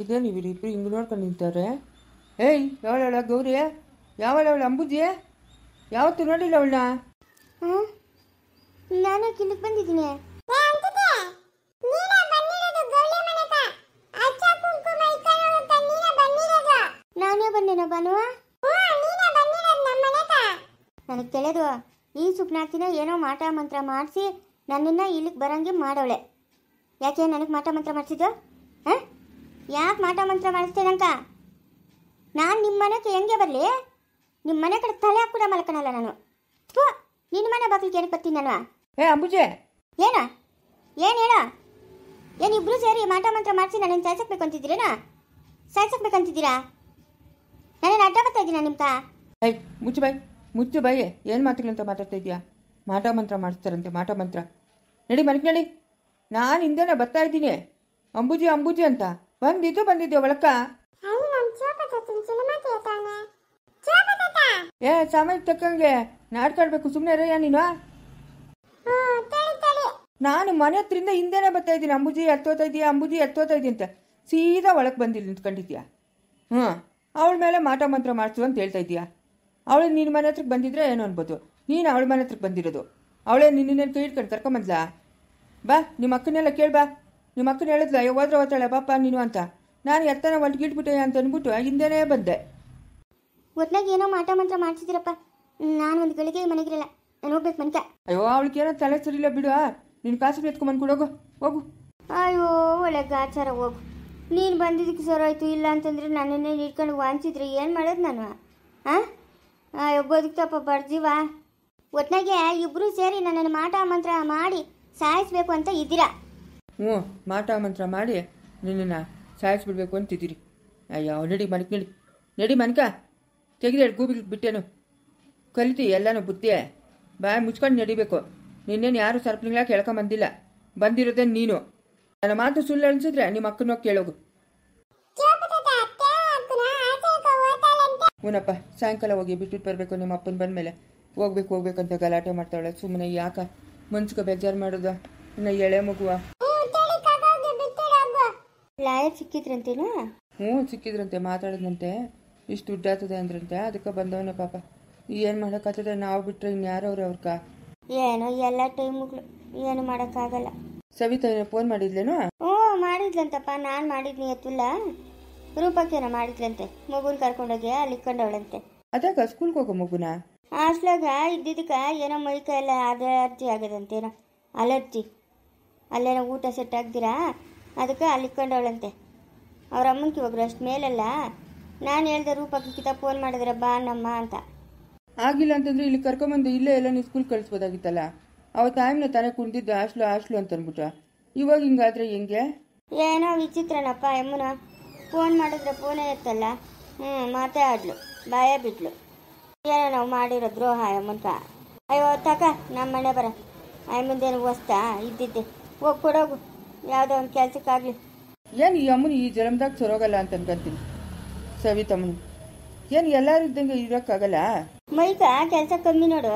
ಇದೇನು ಇವರಿಬ್ರು ಹಿಂಗೆ ನೋಡ್ಕೊಂಡು ನಿಂತಾರೆ. ಏಯ್ ಯಾವಳ ಗೌರಿ, ಯಾವಳ ಅಂಬುಜಿ, ಯಾವತ್ತು ನೋಡಿಲ್ಲ ಅವಳನ್ನ. ನಾನು ಕಿಲ್ಲಿಗೆ ಬಂದಿದ್ದೀನಿ. ನಾನೇ ಬಂದೇನೋ ಬಾನುವ. ನನಗೆ ತಿಳಿದು ಈ ಸುಪ್ನಾತಿನ ಏನೋ ಮಾಟ ಮಂತ್ರ ಮಾಡಿಸಿ ನನ್ನನ್ನ ಇಲ್ಲಿಗೆ ಬರಂಗೆ ಮಾಡವಳೆ. ಯಾಕೆ ನನಗೆ ಮಾಟ ಮಂತ್ರ ಮಾಡಿಸಿದ್ದು? ಹಾಂ, ಯಾಕೆ ಮಾಟ ಮಂತ್ರ ಮಾಡಿಸ್ತೇನಂಕ? ನಾನು ನಿಮ್ಮ ಮನೆಗೆ ಹೆಂಗೆ ಬರಲಿ? ನಿಮ್ಮ ಮನೆ ಕಡೆ ತಲೆ ಹಾಕಿ ಕೂಡ ಮಲ್ಕೊಳಲ್ಲ ನಾನು. ನಿನ್ನ ಮನೆ ಬಾಗಿಲಿಗೆ ಏನಕ್ಕೆ ಬರ್ತೀನಿ ನಾನು? ಅಂಬುಜೆ ಏನ ಏನು ಹೇಳ? ಏನಿಬ್ರು ಸೇರಿ ಮಾಟ ಮಂತ್ರ ಮಾಡಿಸಿ ನನ್ನನ್ನು ಸಾಯ್ಸಕ್ಬೇಕು ಅಂತಿದ್ದೀರೇನಾ? ಸಾಯ್ಸಕ್ಬೇಕಂತಿದ್ದೀರಾ? ನನ್ನನ್ನು ಅಡ್ಡ ಬರ್ತಾ ಇದ್ದೀನ ನಿಮ್ಕ? ಏಯ್ ಮುಚ್ಚು ಬಾಯಿ, ಏನು ಮಾತುಗಳಂತ ಮಾತಾಡ್ತಾ ಇದೆಯಾ? ಮಾಟ ಮಂತ್ರ ಮಾಡಿಸ್ತಾರಂತೆ, ಮಾಟ ಮಂತ್ರ. ನಡಿ ಮನೆಗೆ ನಡಿ. ನಾನು ಹಿಂದೆನೇ ಬರ್ತಾ ಇದ್ದೀನಿ ಅಂಬುಜಿ ಅಂತ. ಬಂದಿದ್ದೆ ಒಳಕ್ಕ. ಸಾಮಾನ್ಯ ತಕ್ಕಂಗೆ ನಾಡ್ಕಾಡ್ಬೇಕು, ಸುಮ್ಮನೆ ಇರಯ್ಯ ನೀನು. ನಾನು ಮನೆ ಹತ್ರಿಂದ ಹಿಂದೆನೇ ಬರ್ತಾ ಇದ್ದೀನಿ. ಅಂಬುಜಿ ಎತ್ತೋತಾ ಇದೀಯ ಅಂತ ಸೀದಾ ಒಳಗೆ ಬಂದಿಲ್ಲ ನಿಂತ್ಕೊಂಡಿದ್ಯಾ? ಅವಳ ಮೇಲೆ ಮಾಟ ಮಂತ್ರ ಮಾಡಿಸು ಅಂತ ಹೇಳ್ತಾ ಇದೀಯಾ? ಅವಳು ನಿನ್ನ ಮನೆ ಹತ್ರಕ್ಕೆ ಬಂದಿದ್ರೆ ಏನು ಅನ್ಬೋದು, ನೀನು ಅವಳ ಮನೆ ಹತ್ರಕ್ಕೆ ಬಂದಿರೋದು. ಅವಳೇ ನಿನ್ನೇನು ಕೈ ಇಟ್ಕೊಂಡು ಕರ್ಕೊಂಬಂದ್ಲಾ? ಬಾ, ನಿಮ್ಮ ಅಕ್ಕನೆಲ್ಲ ಕೇಳ್ಬಾ. ನಿಮ್ಮ ಅಕ್ಕನ ಹೇಳಿದ್ಲ ಹೋದ್ರೆ ಓದ್ತಾಳೆ ಬಾಪ ನೀನು ಅಂತ. ನಾನು ಎತ್ತನ ಒಟ್ಟಿಗಿಟ್ಬಿಟ್ಟೆ ಅಂತ ಅಂದ್ಬಿಟ್ಟು ಹಿಂದೆನೇ ಬಂದೆ. ಒಟ್ನಾಗ ಏನೋ ಮಾಟ ಮಂತ್ರ ಮಾಡಿಸಿದಿರಪ್ಪ. ನಾನು ಒಂದು ಗಳಿಗೆ ಮನೆಗಿರಲ್ಲ, ನಾನು ಹೋಗ್ಬೇಕು ಮನ್ಕ. ಅಯ್ಯೋ, ಅವಳಿಗೆ ಏನೋ ತಲೆ ಸರಿಯಿಲ್ಲ ಬಿಡು. ನಿನ್ನ ಕಾಸು ಎತ್ಕೊಂಬಂದು ಕೊಡೋಗು, ಹೋಗು. ಅಯ್ಯೋ ಒಳ್ಳೆ ಗಾಚಾರ, ಹೋಗು. ನೀನು ಬಂದಿದ್ದಕ್ಕೆ ಸರೋಯ್ತು. ಇಲ್ಲ ಅಂತಂದ್ರೆ ನನ್ನನ್ನೇ ಇಟ್ಕೊಂಡು ವಾಂಚಿದ್ರೆ ಏನು ಮಾಡೋದು ನಾನು? ಅಯ್ಯೋ ಬದುಕ್ತಪ್ಪ ಬಡ್ಜೀವ. ಒಟ್ನಾಗೆ ಇಬ್ಬರು ಸೇರಿ ನನ್ನನ್ನು ಮಾಟ ಮಂತ್ರ ಮಾಡಿ ಸಾಯಿಸ್ಬೇಕು ಅಂತ ಇದ್ದೀರಾ? ಮಾಟ ಮಂತ್ರ ಮಾಡಿ ನಿನ್ನನ್ನು ಸಾಯಿಸ್ಬಿಡ್ಬೇಕು ಅಂತಿದ್ದೀರಿ. ಅಯ್ಯೋ ನಡಿ ಮನ್ಕ ತೆಗೆದು ಗೂಬಿಗೆ ಬಿಟ್ಟೇನು ಕಲಿತಿ ಎಲ್ಲನೂ ಬುದ್ಧಿ. ಬಾಯಿ ಮುಚ್ಕೊಂಡು ನಡಿಬೇಕು. ನಿನ್ನೇನು ಯಾರು ಸರ್ಪ್ಲಿಂಗ್ಲಾಕ ಕೇಳ್ಕೊಂಬಂದಿಲ್ಲ, ಬಂದಿರೋದೇ ನೀನು. ನನ್ನ ಮಾತು ಸುಳ್ಳು ಅನಿಸಿದ್ರೆ ನಿಮ್ಮ ಅಕ್ಕನೋಗಿ ಕೇಳೋಗು. ಹೂನಪ್ಪ, ಸಾಯಂಕಾಲ ಹೋಗಿ ಬಿಟ್ಬಿಟ್ಟು ಬರಬೇಕು. ನಿಮ್ಮ ಅಪ್ಪನ ಬಂದಮೇಲೆ ಹೋಗ್ಬೇಕಂತ ಗಲಾಟೆ ಮಾಡ್ತಾಳೆ. ಸುಮ್ಮನೆ ಯಾಕ ಮನ್ಸಿಗೆ ಬೇಜಾರು ಮಾಡೋದು? ಇನ್ನು ಎಳೆ ಮಗುವ. ಲಾಯರ್ ಸಿಕ್ಕಿದ್ರಂತೇನು? ಸಿಕ್ಕಿದ್ರಂತೆ, ಮಾತಾಡಿದ್ರಂತೆ. ಇಷ್ಟು ದುಡ್ಡು ಆಗ್ತದೆ ಅಂದ್ರಂತೆ, ಅದಕ್ಕೆ ಬಂದವನೇ ಪಾಪ. ಏನು ಮಾಡೋಕ್ಕಾಗ್ತದೆ? ನಾವು ಬಿಟ್ಟರೆ ಇನ್ಯಾರು ಅವ್ರಕ್ಕ? ಏನೋ ಎಲ್ಲ ಟೈಮ್ಗಳು ಏನು ಮಾಡೋಕ್ಕಾಗಲ್ಲ. ಸವಿತಾ ಫೋನ್ ಮಾಡಿದ್ಲೇನು? ಮಾಡಿದ್ಲಂತಪ್ಪ. ನಾನು ಮಾಡಿದ್ನಿ ಎತ್ತುಲ್ಲ. ರೂಪಕ್ಕೇನೋ ಮಾಡಿದ್ಲಂತೆ. ಮಗುನ ಕರ್ಕೊಂಡೋಗಿ ಅಲ್ಲಿ ಇಕ್ಕೊಂಡವಳಂತೆ. ಅದಾಗ ಸ್ಕೂಲ್ಗೆ ಹೋಗೋ ಮಗುನ ಹಾಸ್ಲಾಗ ಇದ್ದಿದ್ದಕ್ಕೆ ಏನೋ ಮೈಕೈ ಎಲ್ಲ ಅಲರ್ಜಿ ಆಗದಂತೇನೋ, ಅಲರ್ಜಿ. ಅಲ್ಲೇನೋ ಊಟ ಸೆಟ್ ಆಗ್ದಿರಾ ಅದಕ್ಕೆ ಅಲ್ಲಿ ಇಕ್ಕೊಂಡವಳಂತೆ. ಅವ್ರ ಅಮ್ಮನ್ಗೆ ಹೋಗ್ರು ಅಷ್ಟು ಮೇಲೆಲ್ಲ. ನಾನು ಹೇಳ್ದೆ ರೂಪಕ್ಕಿಂತ ಫೋನ್ ಮಾಡಿದ್ರೆ ಬಾ ನಮ್ಮ ಅಂತ. ಆಗಿಲ್ಲ ಅಂತಂದ್ರೆ ಇಲ್ಲಿ ಕರ್ಕೊಂಬಂದು ಇಲ್ಲೇ ಎಲ್ಲ ನೀವು ಸ್ಕೂಲ್ ಕಳಿಸ್ಬೋದಾಗಿತ್ತಲ್ಲ. ಅವತ್ತು ಟೈಮ್ನ ತಾನೇ ಕುಂದಿದ್ದು ಹಾಸ್ಲು ಅಂತ ಅಂದ್ಬಿಟ್ಟು. ಇವಾಗ ಹಿಂಗಾದ್ರೆ ಹೆಂಗೆ? ಏನೋ ವಿಚಿತ್ರನಪ್ಪ. ಅಮ್ಮನ ಫೋನ್ ಮಾಡಿದ್ರೆ ಫೋನೇ ಎತ್ತಲ್ಲ. ಮಾತೇ ಆಡ್ಲು, ಬಾಯ ಬಿಟ್ಲು. ಏನೋ ನಾವು ಮಾಡಿರೋ ದ್ರೋಹ ಅಮ್ಮನ್ಕ. ಅಯ್ಯೋ ತಕ, ನಮ್ಮ ಮನೆ ಬರ. ಮುಂದೇನು ಹೊಸ್ತಾ ಇದ್ದಿದ್ದೆ. ಹೋಗಿ ಕೊಡೋಗು, ಯಾವುದೋ ಒಂದು ಕೆಲ್ಸಕ್ಕಾಗಲಿ. ಏನು ಈ ಅಮ್ಮನ ಈ ಜನ್ಮದಾಗ ಸರೋಗಲ್ಲ ಅಂತ ಅನ್ಕೊಂತೀನಿ. ಸವಿತಮ್ಮನು ಏನು ಎಲ್ಲರೂ ಇದ್ದಂಗೆ ಇರೋಕ್ಕಾಗಲ್ಲ. ಮೈಕ ಕೆಲಸ ಕಮ್ಮಿ ನೋಡು,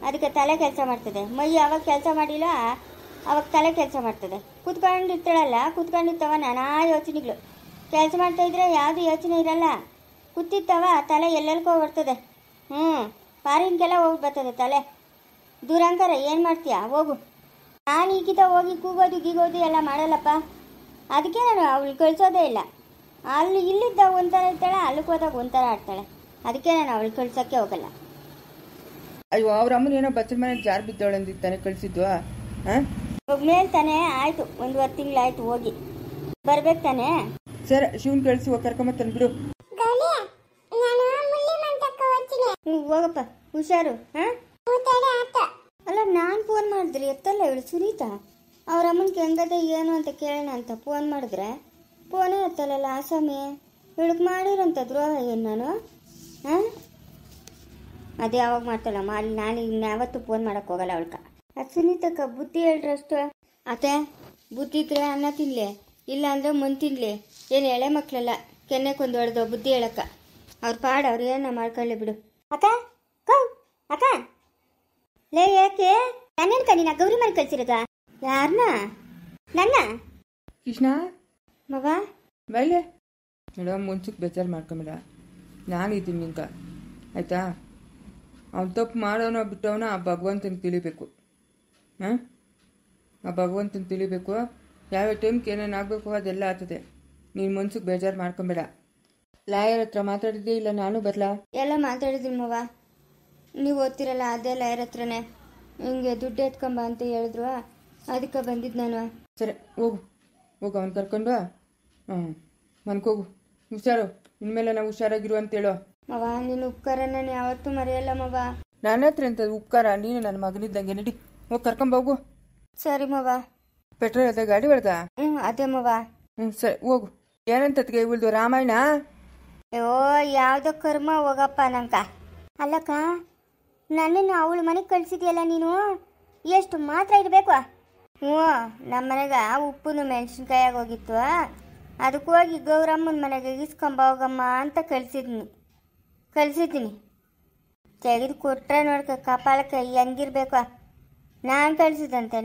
ಅದಕ್ಕೆ ತಲೆ ಕೆಲಸ ಮಾಡ್ತದೆ. ಮೈ ಯಾವಾಗ ಕೆಲಸ ಮಾಡಿಲ್ಲ ಅವಾಗ ತಲೆ ಕೆಲಸ ಮಾಡ್ತದೆ. ಕುತ್ಕೊಂಡಿರ್ತಾಳಲ್ಲ, ಕುತ್ಕೊಂಡಿರ್ತಾವ ನಾನಾ ಯೋಚನೆಗಳು. ಕೆಲಸ ಮಾಡ್ತಾ ಇದ್ರೆ ಯಾವುದು ಯೋಚನೆ ಇರಲ್ಲ. ಕೂತಿರ್ತಾವ ತಲೆ ಎಲ್ಲೆಲ್ಕೋ ಬರ್ತದೆ. ಫಾರಿನ್ಗೆಲ್ಲ ಹೋಗಿ ಬರ್ತದೆ ತಲೆ. ದೂರಂಕರ ಏನು ಮಾಡ್ತೀಯ? ಹೋಗು. ನಾನು ಈಗಿತ ಹೋಗಿ ಕೂಗೋದು ಗೀಗೋದು ಎಲ್ಲ ಮಾಡಲ್ಲಪ್ಪ. ಅದಕ್ಕೆ ನಾನು ಅವಳು ಕಳಿಸೋದೇ ಇಲ್ಲ. ಅಲ್ಲಿ ಇಲ್ಲಿದ್ದಾಗ ಒಂಥರ ಇರ್ತಾಳೆ, ಅಲ್ಲಿಗೆ ಹೋದಾಗ ಒಂಥರ ಆಡ್ತಾಳೆ. ಅದಕ್ಕೆ ನಾನು ಅವಳು ಕಳ್ಸೋಕ್ಕೆ ಹೋಗಲ್ಲ. ಅಯ್ಯೋ, ಅವ್ರ ಅಮ್ಮನ ಏನೋ ಬಚ್ಚಲ ಮನೆ ಜಾರ್ ಬಿದ್ದವಳೆ ಅಂದಿತ್ತಾನೆ ಕಳಿಸಿದ್ವಾ? ಮೇಲೆ ತಾನೇ ಆಯ್ತು, 1.5 ತಿಂಗಳಾಯ್ತು ಹೋಗಿ. ಬರ್ಬೇಕು ತಾನೇ? ಸರಿ, ಶಿವನ್ ಕಳಿಸಿ ಹೋಗಿ ಕರ್ಕೊಂಬತ್ತನ್ ಬಿಡು. ಹೋಗಪ್ಪ, ಹುಷಾರು. ಅಲ್ಲ, ನಾನು ಫೋನ್ ಮಾಡಿದ್ರಿ ಎತ್ತಲ್ಲ ಇವಳು ಸುನೀತಾ. ಅವ್ರ ಅಮ್ಮನಿಗೆ ಹೆಂಗದೆ ಏನು ಅಂತ ಕೇಳೋಣ ಅಂತ ಫೋನ್ ಮಾಡಿದ್ರೆ ಫೋನೇ ಎತ್ತಲ್ಲ. ಆಸಾಮಿ ಇವಳಿಗೆ ಮಾಡಿರೋಂಥ ದ್ರೋಹ ಏನು ನಾನು? ಅದೇ ಯಾವಾಗ ಮಾಡ್ತಾಳ ಮಾಡಿ. ನಾನು ಇನ್ಯಾವತ್ತೂ ಫೋನ್ ಮಾಡೋಕ್ಕೆ ಹೋಗಲ್ಲ ಅವಳ್ಕ. ಅದು ಸುನೀತಕ್ಕ ಬುದ್ಧಿ ಹೇಳ್ರಷ್ಟು. ಅತ್ತೆ ಬುದ್ಧಿ ಇದ್ರೆ ಅನ್ನ ತಿನ್ಲಿ, ಇಲ್ಲ ಅಂದರೆ ಮುಂದೆ ತಿನ್ಲಿ. ಏನು ಎಳೆ ಮಕ್ಕಳಲ್ಲ ಕೆನ್ನೆಕೊಂದು ಹೊಡೆದು ಬುದ್ಧಿ ಹೇಳಕ್ಕ. ಅವ್ರ ಪಾಡು ಅವ್ರು ಏನ ಮಾಡ್ಕೊಳ್ಳಿ ಬಿಡು. ಅಕ್ಕ ಅಕ್ಕ ಲೇ, ಯಾಕೆ ನನ್ನೇನು ಕಣ್ಣಿನ ಗೌರಿ ಮನೆ ಕಳ್ಸಿರೋದ? ಯಾರನ್ನ? ನನ್ನ ಕೃಷ್ಣ ಮಗ ಮೇಲೆ ಮೇಡಮ್ ಮುಂಚಕ್ಕೆ ಬೇಜಾರು ಮಾಡ್ಕೊಂಬೇಡ, ನಾನಿದ್ದೀನಿ ನಿಂಗೆ, ಆಯಿತಾ? ಅವ್ನು ತಪ್ಪು ಮಾಡೋನೋ ಬಿಟ್ಟವನ ಆ ಭಗವಂತನ ತಿಳಿಬೇಕು. ಹಾಂ, ಆ ಭಗವಂತನ ತಿಳಿಬೇಕು. ಯಾವ ಟೈಮ್ಗೆ ಏನೇನು ಆಗಬೇಕು ಅದೆಲ್ಲ ಆಗ್ತದೆ. ನೀನು ಮನ್ಸಿಗೆ ಬೇಜಾರು ಮಾಡ್ಕೊಂಬೇಡ. ಲಾಯರ್ ಹತ್ರ ಮಾತಾಡಿದ್ದೆ ಇಲ್ಲ ನಾನು ಬರಲಾ? ಎಲ್ಲ ಮಾತಾಡಿದ್ದೀನಿ ಮವ, ನೀವು ಓದ್ತಿರಲ್ಲ ಅದೇ ಲಾಯರ್ ಹತ್ರನೇ ಹಿಂಗೆ ದುಡ್ಡು ಎತ್ಕೊಂಬ ಅಂತ ಹೇಳಿದ್ರು, ಅದಕ್ಕೆ ಬಂದಿದ್ದು ನಾನು. ಸರಿ ಹೋಗು ಹೋಗು, ಅವ್ನು ಕರ್ಕೊಂಡು ಮನ್ಕೋಗು. ಹುಷಾರು, ಇನ್ಮೇಲೆ ನಾವು ಹುಷಾರಾಗಿರು ಅಂತೇಳೋ. ಮವ ನೀನು ಉಪಕಾರ ನಾನು ಯಾವತ್ತೂ ಮರೆಯಲ್ಲ ಮವ. ನನ್ನ ಹತ್ರ ಅಂತ ಉಪಕಾರ, ನೀನು ನನ್ನ ಮಗನಿದ್ದಂಗೆ. ನಡಿ ಹೋಗಿ ಕರ್ಕೊಂಬೋಗು. ಸರಿ ಮವ. ಪೆಟ್ರೋಲ್ ಅದ ಗಾಡಿ ಒಳಗ? ಅದೇ ಮವ. ಸರಿ ಹೋಗು. ಏನಂತತ್ಗೆ ಇವಳ್ದು ರಾಮಾಯಣ? ಅಯ್ಯೋ ಯಾವುದೋ ಕರ್ಮ ಹೋಗಪ್ಪ ನಂಕ. ಅಲ್ಲಕ್ಕ, ನನ್ನನ್ನು ಅವಳ ಮನೆಗೆ ಕಳಿಸಿದ್ಯಲ್ಲ ನೀನು, ಎಷ್ಟು ಮಾತ್ರ ಇರಬೇಕು? ಹ್ಞೂ, ನಮ್ಮ ಮನೆಗೆ ಉಪ್ಪು ಮೆಣಸಿನ್ಕಾಯಾಗ ಹೋಗಿತ್ತು, ಅದಕ್ಕೆ ಹೋಗಿ ಗೌರಮ್ಮನ ಮನೆಗೆ ಇಸ್ಕೊಂಬ ಹೋಗಮ್ಮ ಅಂತ ಕಳಿಸಿದ್ದೀನಿ. ತೆಗೆದು ಕೊಟ್ರೆ ನೋಡ್ಕ ಕಪಾಲಕ್ಕೆ ಹೆಂಗಿರ್ಬೇಕು. ನಾನು ಕಳಿಸಿದಂತೆ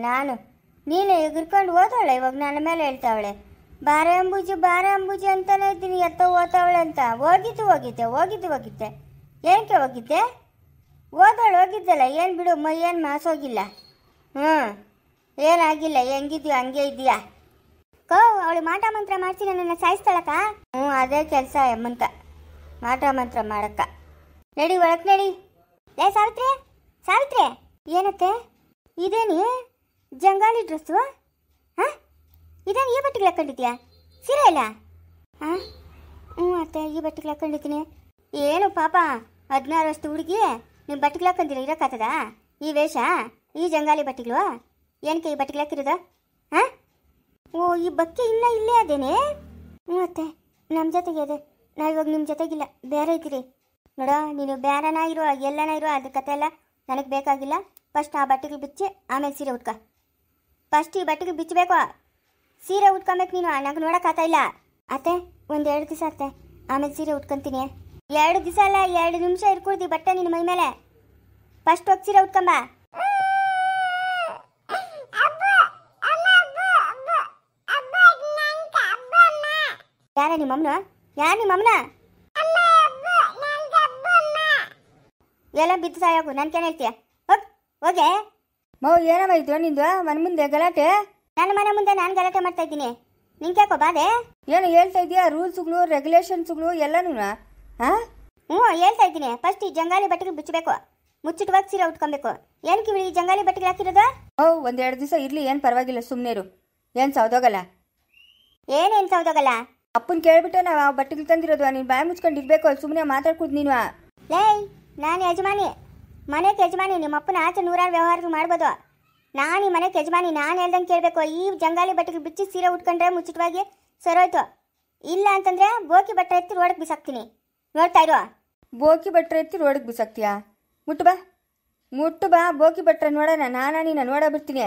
ನೀನು ಎಗರ್ಕೊಂಡು ಓದವಳೆ, ಇವಾಗ ನನ್ನ ಮೇಲೆ ಹೇಳ್ತಾವಳೆ ಬಾರೆ ಅಂಬೂಜಿ ಅಂತಾನೆ ಇದ್ದೀನಿ, ಎತ್ತ ಓದ್ತಾವಳೆ ಅಂತ. ಹೋಗಿದ್ದೆ ಏನಕ್ಕೆ ಹೋಗಿದ್ದೆ? ಹೋಗಿದ್ದಲ್ಲ, ಏನು ಬಿಡು, ಮೈ ಏನು ಮಾಸೋಗಿಲ್ಲ. ಏನಾಗಿಲ್ಲ, ಹೆಂಗಿದ್ಯೋ ಹಂಗೆ ಇದೆಯಾ? ಅವಳು ಮಾಟ ಮಂತ್ರ ಮಾಡ್ತೀನಿ ನನ್ನ ಸಾಯಿಸ್ತಾಳಕ್ಕ. ಅದೇ ಕೆಲಸ ಎಮ್ಮಂತ, ಮಾಟ ಮಂತ್ರ ಮಾಡಕ್ಕ. ನಡಿ ಒಳಕ್ ನಡಿ. ಸಾವಿತ್ರಿ ಏನತ್ತೆ ಇದೇನಿ ಜಂಗಾಲಿ ಡ್ರೆಸ್ಸು? ಹಾಂ, ಇದೇನು ಈ ಬಟ್ಟೆಗೆ ಹಾಕೊಂಡಿದ್ಯಾ? ಸೀರೆ ಇಲ್ಲ? ಹಾಂ, ಅತ್ತೆ ಈ ಬಟ್ಟೆಗೆ ಹಾಕೊಂಡಿದ್ದೀನಿ. ಏನು ಪಾಪ 16 ವರ್ಷದ ಹುಡುಗಿ ನೀವು ಬಟ್ಟೆಗೆ ಹಾಕೊಂಡಿಲ್ಲ, ಇರೋಕ್ಕಾಗ್ತದ ಈ ವೇಷ? ಈ ಜಂಗಾಲಿ ಬಟ್ಟೆಗಳು ಏನಕ್ಕೆ ಈ ಬಟ್ಟೆಗೆ ಹಾಕಿರೋದು? ಹಾಂ, ಈ ಬಕ್ಕೆ ಇನ್ನೂ ಇಲ್ಲೇ ಅದೇನೆ? ಅತ್ತೆ ನಮ್ಮ ಜೊತೆಗೆ ಅದೇ, ನಾವಿವಾಗ ನಿಮ್ಮ ಜೊತೆಗಿಲ್ಲ, ಬೇರೆ ಇದ್ದೀರಿ. ನೋಡ, ನೀನು ಬೇರೆನ ಇರೋ ಎಲ್ಲನ ಇರೋ ಅದ್ರ ಕತೆ ಎಲ್ಲ ನನಗೆ ಬೇಕಾಗಿಲ್ಲ. ಫಸ್ಟ್ ಆ ಬಟ್ಟೆಗಳು ಬಿಚ್ಚಿ ಆಮೇಲೆ ಸೀರೆ ಉಟ್ಕ. ಫಸ್ಟ್ ಈ ಬಟ್ಟೆಗಳು ಬಿಚ್ಚಬೇಕು, ಸೀರೆ ಉಟ್ಕೊಬೇಕು ನೀನು. ನಂಗೆ ನೋಡೋಕ್ಕಾಗ್ತಾ ಇಲ್ಲ ಅತ್ತೆ. 1-2 ದಿವಸ ಅತ್ತೆ, ಆಮೇಲೆ ಸೀರೆ ಉಟ್ಕೊತೀನಿ. 2 ದಿವಸ ಅಲ್ಲ, 2 ನಿಮಿಷ ಇಟ್ಕೊಳ್ತಿ ಬಟ್ಟೆ ನಿನ್ನ ಮೈ ಮೇಲೆ. ಫಸ್ಟ್ ಹೋಗಿ ಸೀರೆ ಉಟ್ಕೊಂಬ. ಯಾರ ನಿಮ್ಮಮ್ಮನ? ಎಲ್ಲ ಬಿದ್ದು ಸಾಯೋಗು, ನನ್ಗೇನು ಹೇಳ್ತೀಯ? ಹೋಗೆ ಏನಮ್ಮ ಇದು ನಿಂದು ಮನೆ ಮುಂದೆ ಗಲಾಟೆ? ನನ್ನ ಮನೆ ಮುಂದೆ ನಾನು ಗಲಾಟೆ ಮಾಡ್ತಾ ಇದ್ದೀನಿ, ನಿಂಗೆ ಯಾಕೋ ಬಾಧೆ? ಏನು ಹೇಳ್ತಾ ಇದೀಯಾ? ರೂಲ್ಸ್ಗಳು ರೆಗ್ಯುಲೇಷನ್ಸ್ಗಳು ಎಲ್ಲನೂ? ಹಾಂ, ಹೇಳ್ತಾ ಇದ್ದೀನಿ. ಫಸ್ಟ್ ಈ ಜಂಗಾಲಿ ಬಟ್ಟೆಗೆ ಬಿಚ್ಚಬೇಕು, ಮುಚ್ಚಿಟ್ಟವಾಗಿ ಸೀರೆ ಉಟ್ಕೊಬೇಕು. ಏನಕ್ಕೆ ಈ ಜಂಗಾಲಿ ಬಟ್ಟೆಗೆ ಹಾಕಿರೋದು? 1-2 ದಿವಸ ಇರ್ಲಿ, ಏನು ಪರವಾಗಿಲ್ಲ, ಸುಮ್ಮನೆ ಇರು. ಏನು ಸೌದೋಗಲ್ಲ? ಏನೇನು ಸೌದೋಗಲ್ಲ? ಅಪ್ಪನ ಕೇಳ್ಬಿಟ್ಟೆ ನಾವು ಆ ಬಟ್ಟೆಗೆ ತಂದಿರೋದು. ನೀನು ಬಾಯಿ ಮುಚ್ಕೊಂಡು ಇರ್ಬೇಕು, ಸುಮ್ಮನೆ ಮಾತಾಡ್ಕೊಡ್ ನೀನು. ನಾನು ಯಜಮಾನಿ, ಮನೆಗೆ ಯಜಮಾನಿ. ನಿಮ್ಮ ಅಪ್ಪನ ಆಚೆ 100 ವ್ಯವಹಾರಗಳು ಮಾಡ್ಬೋದು, ನಾನು ಈ ಮನೆಗೆ ಯಜಮಾನಿ. ನಾನು ಹೇಳ್ದಂಗೆ ಕೇಳಬೇಕು. ಈ ಜಂಗಾಲಿ ಬಟ್ಟೆಗೆ ಬಿಚ್ಚಿ ಸೀರೆ ಉಟ್ಕೊಂಡ್ರೆ ಮುಚ್ಚಿಟ್ಟವಾಗಿ ಸರೋಯ್ತು. ಇಲ್ಲ ಅಂತಂದ್ರೆ ಬೋಕಿ ಬಟ್ಟೆ ಎತ್ತಿ ರೋಡಕ್ಕೆ ಬಿಸಾಕ್ತೀನಿ, ನೋಡ್ತಾ ಇರೋ. ಬೋಕಿ ಬಟ್ಟೆ ಎತ್ತಿ ರೋಡಕ್ಕೆ ಬಿಸಾಕ್ತೀಯಾ? ಮುಟ್ಟು ಬಾ ಬೋಕಿ ಬಟ್ಟೆ ನೋಡೋಣ. ನೀನು ನೋಡಬಿಡ್ತೀನಿ.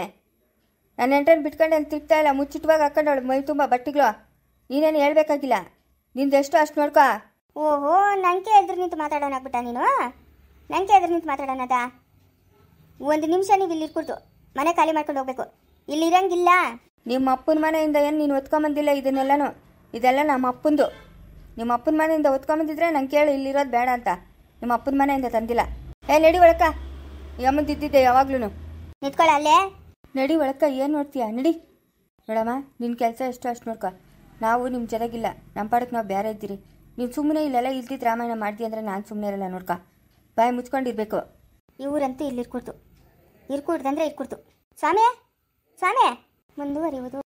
ನನ್ನ ನೆಂಟನ್ನು ಬಿಟ್ಕೊಂಡು ಅಂತ ತಿರ್ತಾ ಇಲ್ಲ, ಮುಚ್ಚಿಟ್ಟವಾಗಿ ಹಾಕೊಂಡು ಅವಳು ಮೈ ತುಂಬ ಬಟ್ಟೆಗಳು. ನೀನೇನು ಹೇಳ್ಬೇಕಾಗಿಲ್ಲ, ನಿಂದೆಷ್ಟು ಅಷ್ಟು ನೋಡ್ಕೊ. ಓಹೋ, ನಂಗೆ ಎದುರು ನಿಂತು ಮಾತಾಡೋಣ ಆಗ್ಬಿಟ್ಟ ನೀನು? ನಂಗೆ ಎದುರು ನಿಂತು ಮಾತಾಡೋಣದ? 1 ನಿಮಿಷ ನೀವು ಇಲ್ಲಿ ಇರ್ಕೊಡ್ತು, ಮನೆ ಖಾಲಿ ಮಾಡ್ಕೊಂಡು ಹೋಗ್ಬೇಕು. ಇಲ್ಲಿ ಇರಂಗಿಲ್ಲ. ನಿಮ್ಮ ಅಪ್ಪನ ಮನೆಯಿಂದ ಏನು ನೀನು ಒತ್ಕೊಂಬಂದಿಲ್ಲ ಇದನ್ನೆಲ್ಲನೂ? ಇದೆಲ್ಲ ನಮ್ಮ ಅಪ್ಪಂದು. ನಿಮ್ಮ ಅಪ್ಪನ ಮನೆಯಿಂದ ಒತ್ಕೊಂಬಂದಿದ್ರೆ ನಂಗೆ ಕೇಳು, ಇಲ್ಲಿರೋದು ಬೇಡ ಅಂತ. ನಿಮ್ಮ ಅಪ್ಪನ ಮನೆಯಿಂದ ತಂದಿಲ್ಲ. ನಡಿ ಒಳಕ, ಯಮ್ಮಂದಿದ್ದಿದ್ದೆ ಯಾವಾಗ್ಲೂ. ನಿಂತ್ಕೊಳ್ಳ ಅಲ್ಲೇ. ನಡಿ ಒಳಕ, ಏನು ನೋಡ್ತೀಯಾ? ನಡಿ. ನೋಡಮ್ಮ, ನಿನ್ನ ಕೆಲಸ ಎಷ್ಟು ಅಷ್ಟು ನೋಡ್ಕೊ. ನಾವು ನಿಮ್ಮ ಜೊತೆಗಿಲ್ಲ, ನಮ್ಮ ಪಾಡಕ್ಕೆ ನಾವು ಬೇರೆ ಇದ್ದೀರಿ. ನೀನು ಸುಮ್ಮನೆ ಇಲ್ಲೆಲ್ಲ ಇಲ್ದಿದ್ದು ರಾಮಾಯಣ ಮಾಡ್ದಿ ಅಂದರೆ ನಾನು ಸುಮ್ಮನೆ ಇರಲ್ಲ, ನೋಡ್ಕ. ಬಾಯಿ ಮುಚ್ಕೊಂಡಿರ್ಬೇಕು. ಇವರಂತೂ ಇಲ್ಲಿ ಇರ್ಕೊಡ್ತು, ಇರ್ಕೊಡ್ದಂದ್ರೆ ಇರ್ಕೊಡ್ತು. ಸ್ವಾಮಿ ಮುಂದುವರಿಯುವುದು.